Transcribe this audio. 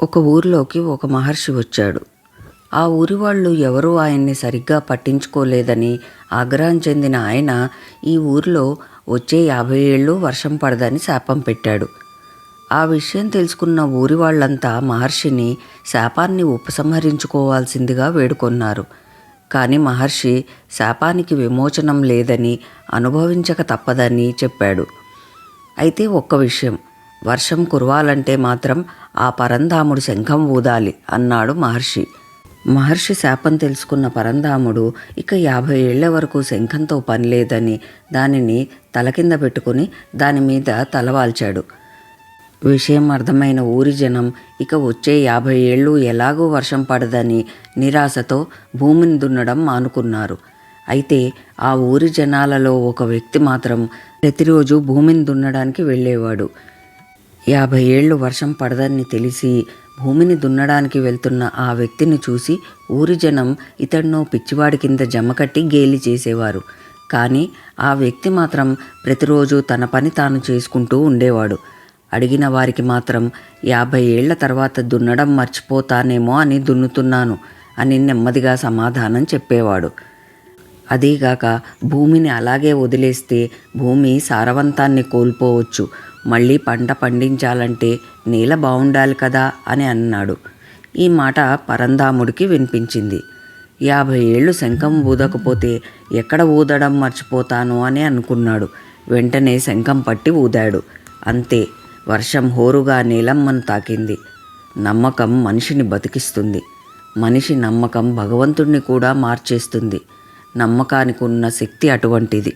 ఒక ఊరిలోకి ఒక మహర్షి వచ్చాడు. ఆ ఊరి వాళ్ళు ఎవరూ ఆయన్ని సరిగ్గా పట్టించుకోలేదని ఆగ్రహం చెందిన ఆయన ఈ ఊరిలో వచ్చే 50 ఏళ్ళు వర్షం పడదని శాపం పెట్టాడు. ఆ విషయం తెలుసుకున్న ఊరి వాళ్ళంతా మహర్షిని శాపాన్ని ఉపసంహరించుకోవాల్సిందిగా వేడుకొన్నారు. కానీ మహర్షి శాపానికి విమోచనం లేదని, అనుభవించక తప్పదని చెప్పాడు. అయితే ఒక్క విషయం, వర్షం కురవాలంటే మాత్రం ఆ పరంధాముడు శంఖం ఊదాలి అన్నాడు మహర్షి. మహర్షి శాపం తెలుసుకున్న పరంధాముడు ఇక 50 ఏళ్ల వరకు శంఖంతో పనిలేదని దానిని తల కింద పెట్టుకుని దాని మీద తలవాల్చాడు. విషయం అర్థమైన ఊరి జనం ఇక వచ్చే 50 ఏళ్ళు ఎలాగూ వర్షం పడదని నిరాశతో భూమిని దున్నడం మానుకున్నారు. అయితే ఆ ఊరి జనాలలో ఒక వ్యక్తి మాత్రం ప్రతిరోజు భూమిని దున్నడానికి వెళ్ళేవాడు. 50 ఏళ్ళు వర్షం పడదని తెలిసి భూమిని దున్నడానికి వెళ్తున్న ఆ వ్యక్తిని చూసి ఊరి జనం ఇతడినో పిచ్చివాడి కింద జమకట్టి గేలి చేసేవారు. కానీ ఆ వ్యక్తి మాత్రం ప్రతిరోజు తన పని తాను చేసుకుంటూ ఉండేవాడు. అడిగిన వారికి మాత్రం 50 ఏళ్ల తర్వాత దున్నడం మర్చిపోతానేమో అని దున్నుతున్నాను అని నెమ్మదిగా సమాధానం చెప్పేవాడు. అదీగాక భూమిని అలాగే వదిలేస్తే భూమి సారవంతాన్ని కోల్పోవచ్చు, మళ్ళీ పంట పండించాలంటే నేల బాగుండాలి కదా అని అన్నాడు. ఈ మాట పరంధాముడికి వినిపించింది. 50 ఏళ్ళు శంఖం ఊదకపోతే ఎక్కడ ఊదడం మర్చిపోతాను అని అనుకున్నాడు. వెంటనే శంఖం పట్టి ఊదాడు. అంతే, వర్షం హోరుగా నీలమ్మను తాకింది. నమ్మకం మనిషిని బతికిస్తుంది. మనిషి నమ్మకం భగవంతుణ్ణి కూడా మార్చేస్తుంది. నమ్మకానికి ఉన్న శక్తి అటువంటిది.